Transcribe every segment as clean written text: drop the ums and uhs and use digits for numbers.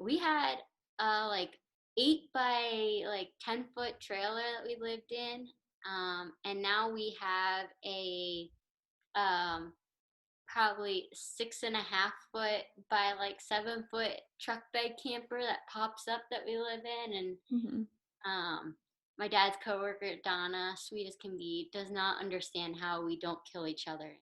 we had like 8 by like 10-foot trailer that we lived in, and now we have a um probably 6.5 foot by like 7 foot truck bed camper that pops up that we live in. And Hmm. um my dad's coworker Donna, sweet as can be, does not understand how we don't kill each other.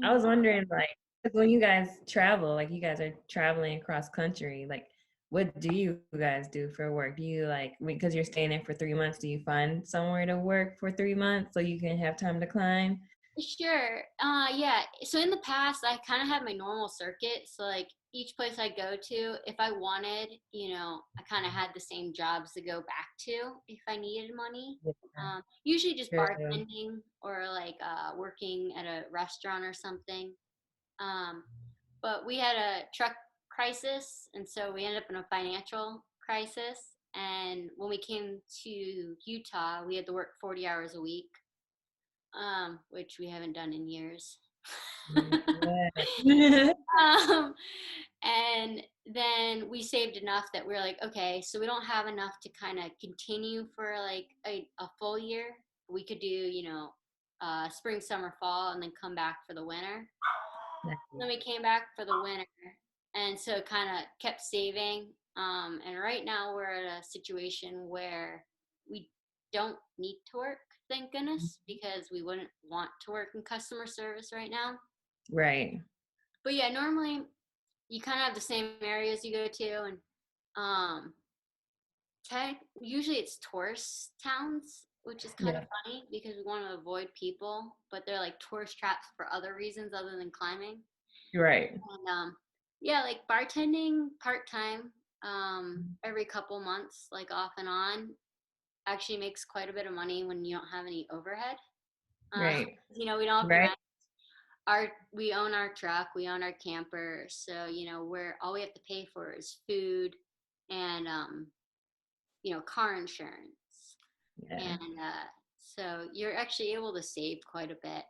I was wondering, like, 'cause when you guys travel, like you guys are traveling across country, like, what do you guys do for work? Do you like, because you're staying there for 3 months, do you find somewhere to work for 3 months so you can have time to climb? Sure. Yeah. So in the past, I kind of had my normal circuit. So like each place I go to, if I wanted, I kind of had the same jobs to go back to if I needed money. Yeah, Usually just true. bartending or like working at a restaurant or something. Um, but we had a truck crisis, and so we ended up in a financial crisis. And when we came to Utah, we had to work 40 hours a week, which we haven't done in years. Yeah. um, and then we saved enough that we are like, okay, so we don't have enough to kind of continue for like a full year. We could do, spring, summer, fall, and then come back for the winter. Then we came back for the winter, and so kind of kept saving. And right now we're at a situation where we don't need to work, thank goodness, because we wouldn't want to work in customer service right now. Right. But yeah, normally you kind of have the same areas you go to, and um, usually it's tourist towns, which is kind of Yeah. funny because we want to avoid people, but they're like tourist traps for other reasons other than climbing. Right. And yeah, like bartending part time, every couple months, like off and on, actually makes quite a bit of money when you don't have any overhead. Uh, Right. we don't have to Right. rent. We own our truck, we own our camper, so we're all we have to pay for is food and car insurance, Yeah. and so you're actually able to save quite a bit,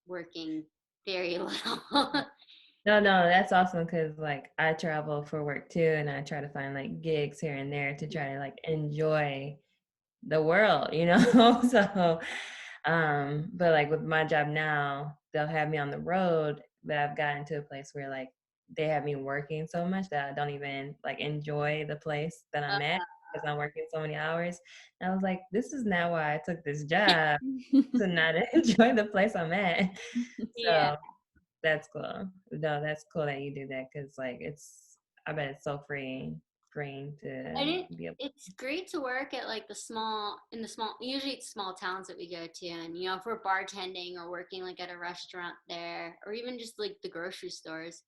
working very little. No, no, that's awesome because like I travel for work too, and I try to find like gigs here and there to try to like enjoy the world, you know? So, but like with my job now, they'll have me on the road, but I've gotten to a place where like they have me working so much that I don't even like enjoy the place that Uh, I'm at because I'm working so many hours. And I was like, this is not why I took this job, to not enjoy the place I'm at. yeah. So that's cool. No, that's cool that you do that because like I bet it's so freeing to And be able. it's great to work at like the small, usually it's small towns that we go to. And if we're bartending or working like at a restaurant there, or even just like the grocery stores,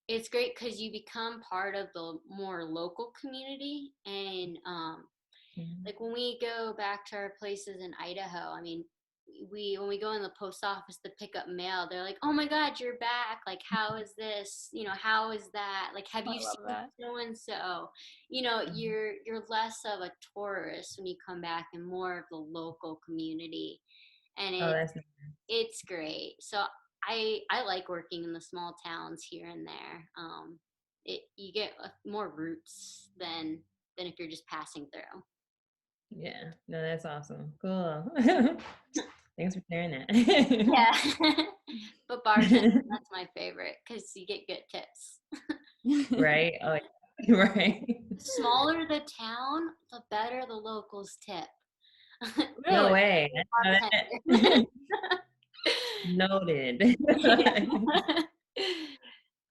it's great because you become part of the more local community. And Mhm. like when we go back to our places in Idaho, I mean, we when we go in the post office to pick up mail, they're like, "Oh my God, you're back! Like, how is this? How is that? Like, have I you love seen that. so and so?" You're less of a tourist when you come back and more of the local community, and Oh, it's that's it's great. So I like working in the small towns here and there. You get more roots than if you're just passing through. yeah. No, that's awesome. Cool. Thanks for sharing that. Yeah. But bartending, that's my favorite because you get good tips. Right? Oh, yeah. Right. The smaller the town, the better the locals tip. No Really, way. bartender. Noted. Yeah.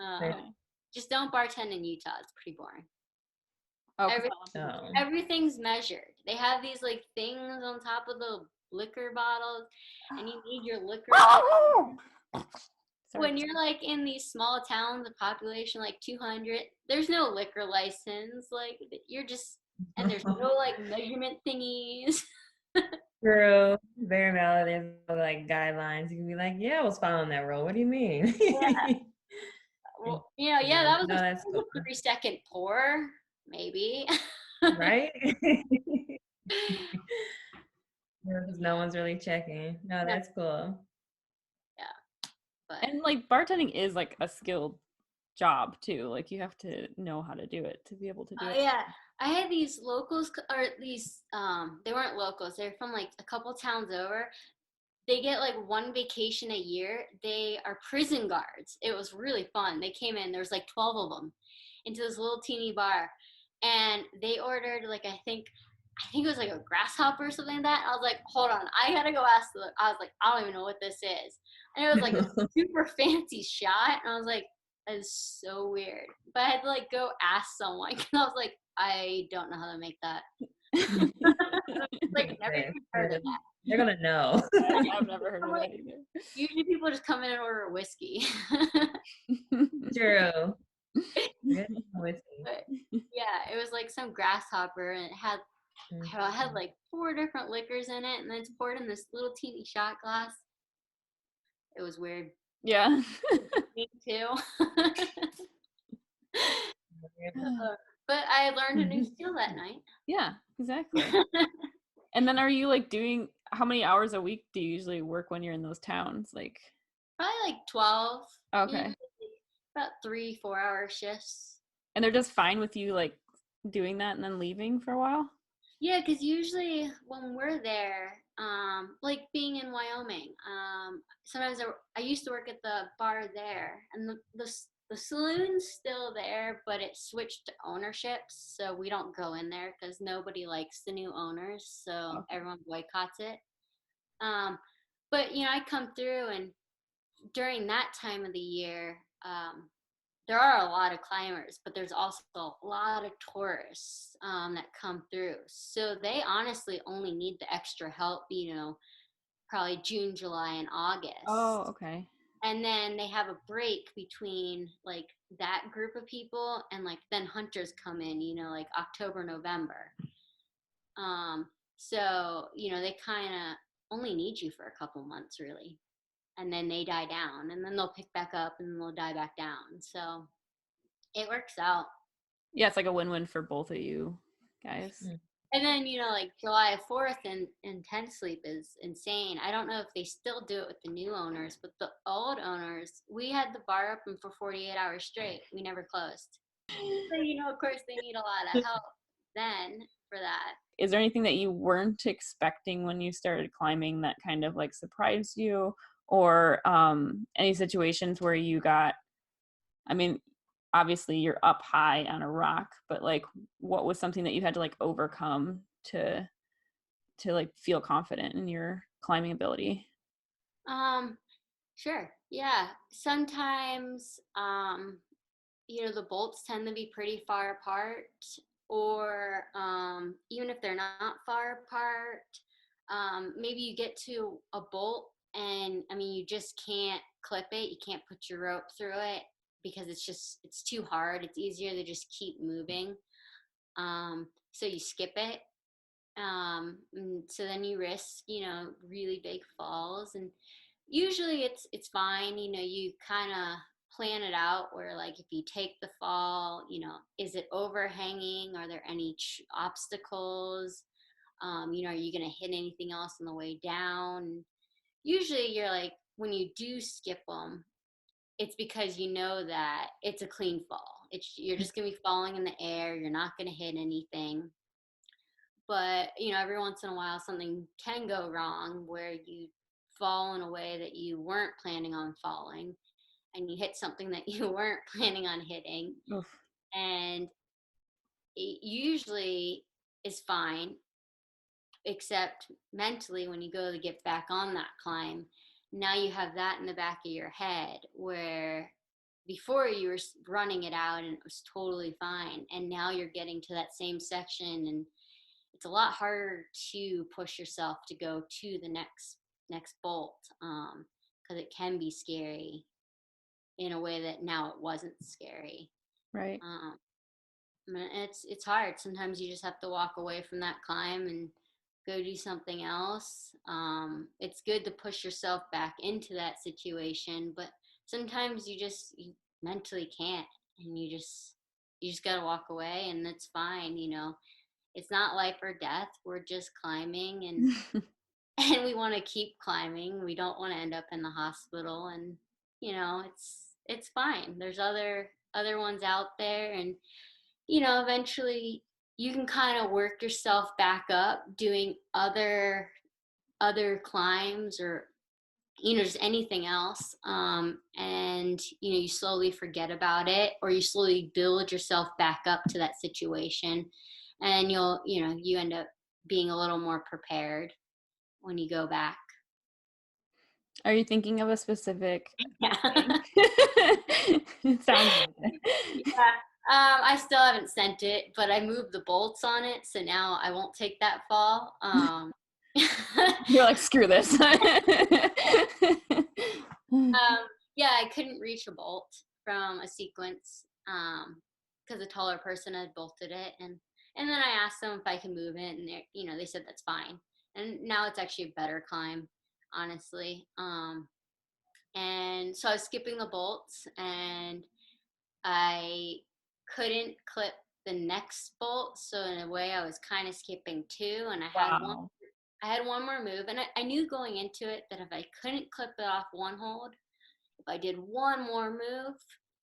Right. Um, just don't bartend in Utah. It's pretty boring. Oh, because Every, not a lot of people Oh. do. everything's measured. They have these like things on top of the liquor bottles, and you need your liquor Sorry. when you're like in these small towns, a population like 200, there's no liquor license. Like you're just, and there's no like measurement thingies. True. Very valid. There's no, like guidelines. You can be like, yeah, I was following that rule. What do you mean? Well, yeah, Yeah. that was No, that's cool. a 3-second pour, maybe. Right? Because no one's really checking. No, No, that's cool. yeah, but And like bartending is like a skill job too. Like you have to know how to do it to be able to do it. Yeah, I had these locals, or these, they weren't locals. They're from like a couple towns over. They get like one vacation a year. They are prison guards. It was really fun. They came in, there was like 12 of them into this little teeny bar, and they ordered like, I think it was like a grasshopper or something like that. I was like, hold on, I gotta go ask the. I was like, I don't even know what this is, and it was like a super fancy shot, and I was like, that is so weird. But I had to like go ask someone because I was like, I don't know how to make that. Like, never Yes, even heard of they're gonna know. I've never heard I'm of like, that either. usually people just come in and order whiskey. True. Good whiskey. But yeah, it was like some grasshopper and it had, I don't know, it had Mhm. like four different liquors in it and then it's poured in this little teeny shot glass. It was weird. Yeah. Me too. But I learned a new skill that night. Yeah, exactly. And then are you like doing how many hours a week do you usually work when you're in those towns? Like, Probably like 12, okay. usually about 3, 4 hour shifts. And they're just fine with you like doing that and then leaving for a while? Yeah, because usually when we're there, like being in Wyoming, sometimes I used to work at the bar there, and the saloon's still there, but it switched to ownerships, so we don't go in there because nobody likes the new owners, so Okay. everyone boycotts it. Um, but I come through, and during that time of the year, there are a lot of climbers, but there's also a lot of tourists that come through. So they honestly only need the extra help, probably June, July, and Oh, August. okay. And then they have a break between like that group of people and like then hunters come in, like October, November. So they kind of only need you for a couple months, really. And then they die down, and then they'll pick back up and they'll die back down. So it works out. Yeah, it's like a win-win for both of you guys. Mm. And then, like July 4th and 10 sleep is insane. I don't know if they still do it with the new owners, but the old owners, we had the bar open for 48 hours straight. We never closed. So, of course, they need a lot of help then for that. Is there anything that you weren't expecting when you started climbing that kind of like surprised you? Or any situations where you got, I mean, obviously you're up high on a rock, but like what was something that you had to like overcome to like feel confident in your climbing ability? Um, sure. Yeah. Sometimes, the bolts tend to be pretty far apart, or even if they're not far apart, maybe you get to a bolt and I mean you just can't clip it, you can't put your rope through it because it's too hard. It's easier to just keep moving. So you skip it. And so then you risk, really big falls, and usually it's fine. You kind of plan it out where like if you take the fall, is it overhanging? Are there any obstacles? Are you going to hit anything else on the way down? Usually you're like, when you do skip them, it's because you know that it's a clean fall. You're just going to be falling in the air. You're not going to hit anything. But every once in a while something can go wrong where you fall in a way that you weren't planning on falling, and you hit something that you weren't planning on hitting, Oof. and it usually is fine, except mentally when you go to get back on that climb. Now you have that in the back of your head where before you were running it out and it was totally fine, and now you're getting to that same section, and it's a lot harder to push yourself to go to the next bolt, because it can be scary in a way that now it wasn't scary. Right. um, it's hard. Sometimes you just have to walk away from that climb and go do something else. It's good to push yourself back into that situation, but sometimes you mentally can't, and you just got to walk away, and that's fine. It's not life or death. We're just climbing, and and we want to keep climbing. We don't want to end up in the hospital, and it's fine. There's other other ones out there, and you know, eventually you can kind of work yourself back up doing other climbs, or you know, just anything else. And you know, you slowly forget about it, or you slowly build yourself back up to that situation, and you know, you end up being a little more prepared when you go back. Are you thinking of a specific Yeah. thing? It sounds like it. Yeah. I still haven't sent it, but I moved the bolts on it, so now I won't take that fall. You're like, screw this. Yeah, I couldn't reach a bolt from a sequence because a taller person had bolted it, and then I asked them if I can move it, and they, you know, they said that's fine. And now it's actually a better climb, honestly. And so I was skipping the bolts, and I couldn't clip the next bolt, so in a way I was kind of skipping two, and Wow. I had one more move, and I knew going into it that if I couldn't clip it off one hold, if I did one more move,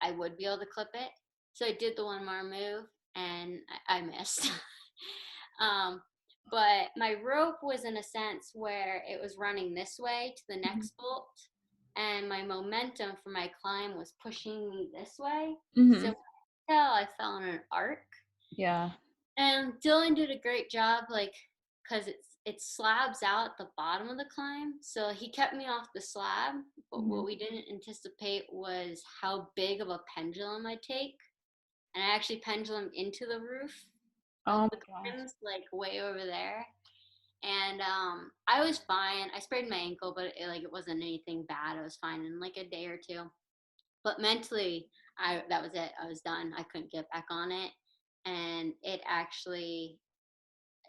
I would be able to clip it. So I did the one more move, and I missed. um, but my rope was in a sense where it was running this way to the next bolt, and my momentum for my climb was pushing me this way. So Mm-hmm. I fell in an arc. Yeah. And Dylan did a great job, like, because it slabs out at the bottom of the climb. So he kept me off the slab. But Mm-hmm. what we didn't anticipate was how big of a pendulum I'd take. And I actually pendulum into the roof of Oh the my gosh. climbs, like way over there. And I was fine. I sprained my ankle, but it wasn't anything bad. I was fine in like a day or two. But mentally, that was it. I was done. I couldn't get back on it, and it actually,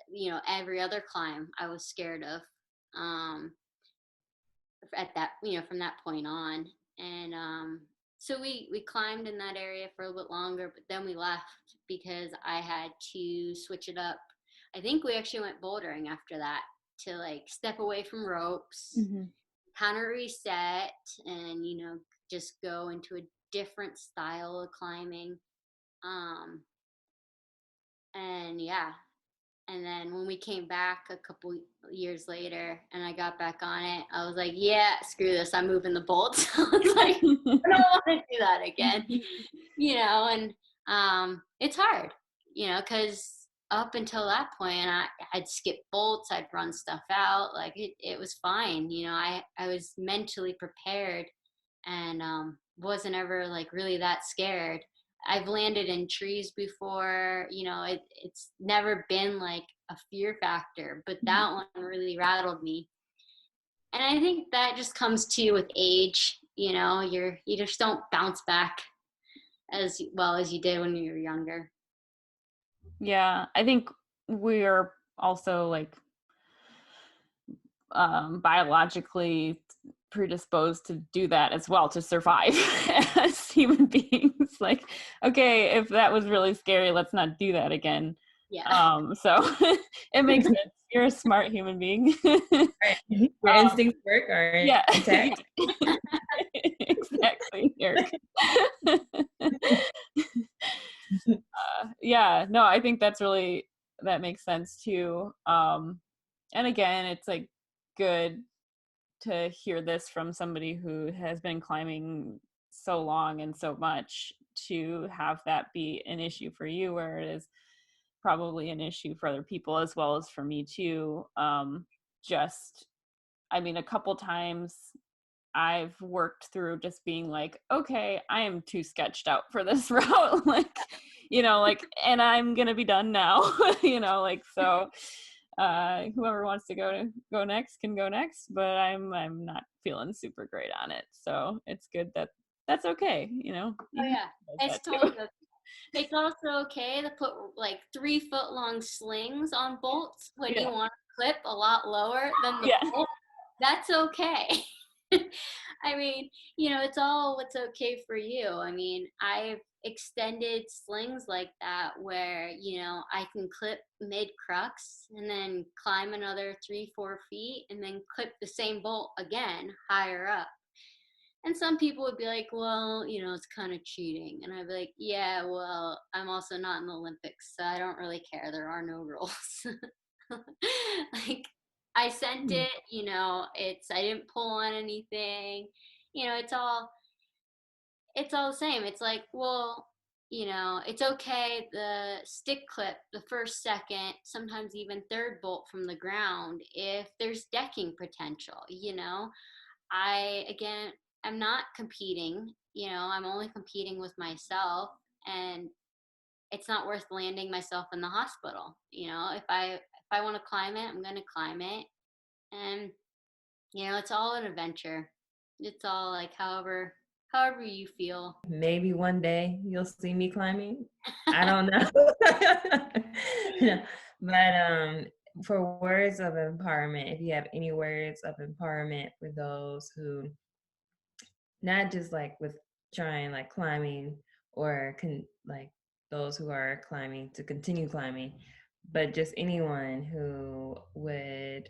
you know, every other climb I was scared of, um at that, you know, from that point on. And so we climbed in that area for a little bit longer, but then we left because I had to switch it up. I think we actually went bouldering after that, to like step away from ropes, Mm-hmm. kind of reset, and you know, just go into a different style of climbing. um and yeah, and then when we came back a couple years later and I got back on it, I was like, yeah, screw this. I'm moving the bolts. I was like, I don't want to do that again. You know, and it's hard, you know, because up until that point, I'd skip bolts, I'd run stuff out. Like it was fine. You know, I was mentally prepared, and wasn't ever like really that scared. I've landed in trees before, you know, it's never been like a fear factor, but that one really rattled me. And I think that just comes to you with age, you know, you just don't bounce back as well as you did when you were younger. Yeah, I think we're also like biologically predisposed to do that as well, to survive as human beings. Like, okay, if that was really scary, let's not do that again. Yeah. So it makes sense. You're a smart human being. Right. Your instincts work or Yeah. attack. Exactly, Eric. Yeah, no, I think that makes sense too. And again, it's like good to hear this from somebody who has been climbing so long and so much, to have that be an issue for you, where it is probably an issue for other people as well as for me too. Just, I mean, a couple times I've worked through just being like, okay, I am too sketched out for this route. Like, you know, like, and I'm gonna be done now. You know, like, so whoever wants to go next can go next, but I'm not feeling super great on it. So it's good that that's okay, you know. Oh You can yeah, do it's that too. totally okay. It's also okay to put like 3 foot long slings on bolts when you Yeah. want to clip a lot lower than the Yeah. bolt. That's okay. I mean, you know, it's all what's okay for you. I mean, I've extended slings like that where, you know, I can clip mid crux and then climb another 3, 4 feet and then clip the same bolt again higher up. And some people would be like, well, it's kind of cheating. And I'd be like, yeah, well, I'm also not in the Olympics, so I don't really care. There are no rules. Like, I sent Hmm. it, I didn't pull on anything. It's all the same. It's like, well, it's okay. The stick clip, the first, second, sometimes even third bolt from the ground, if there's decking potential, again, I'm not competing, I'm only competing with myself, and it's not worth landing myself in the hospital. If I want to climb it, I'm going to climb it. And, it's all an adventure. It's all like however you feel. Maybe one day you'll see me climbing. I don't know. Yeah. But for words of empowerment, if you have any words of empowerment for those who not just like with trying like climbing or like those who are climbing to continue climbing, but just anyone who would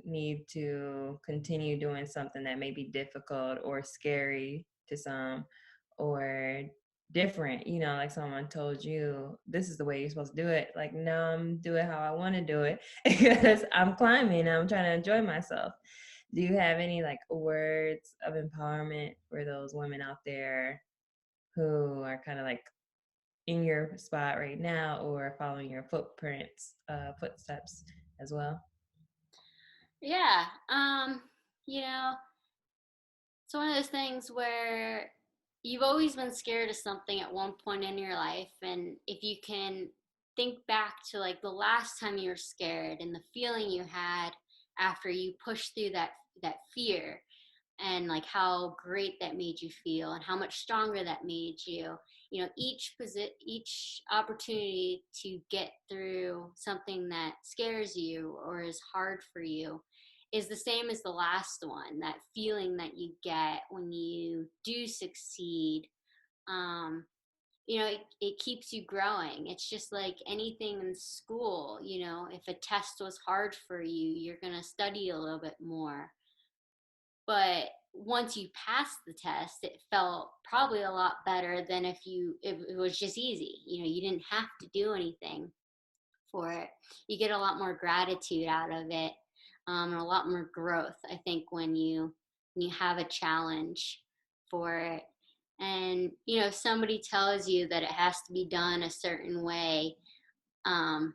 need to continue doing something that may be difficult or scary to some or different, like someone told you this is the way you're supposed to do it, like no, I'm do it how I want to do it because I'm climbing, I'm trying to enjoy myself. Do you have any like words of empowerment for those women out there who are kind of like in your spot right now or following your footsteps as well? Yeah. You know, it's one of those things where you've always been scared of something at one point in your life, and if you can think back to like the last time you were scared and the feeling you had after you pushed through that fear, and like how great that made you feel and how much stronger that made you, each opportunity to get through something that scares you or is hard for you is the same as the last one. That feeling that you get when you do succeed, um, it keeps you growing. It's just like anything in school. If a test was hard for you, you're going to study a little bit more. But once you passed the test, it felt probably a lot better than if it was just easy. You didn't have to do anything for it. You get a lot more gratitude out of it, and a lot more growth, I think, when you have a challenge for it. And if somebody tells you that it has to be done a certain way, um,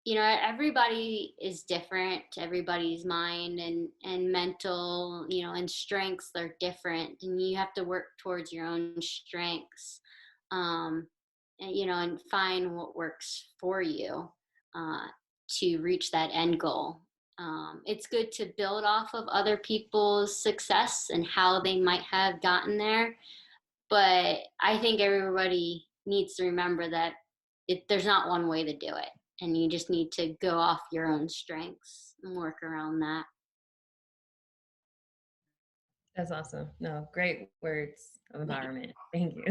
everybody is different. Everybody's mind and mental, and strengths are different, and you have to work towards your own strengths, um, and find what works for you, uh, to reach that end goal. It's good to build off of other people's success and how they might have gotten there, but I think everybody needs to remember that there's not one way to do it, and you just need to go off your own strengths and work around that. That's awesome. No, great words of empowerment. Thank you.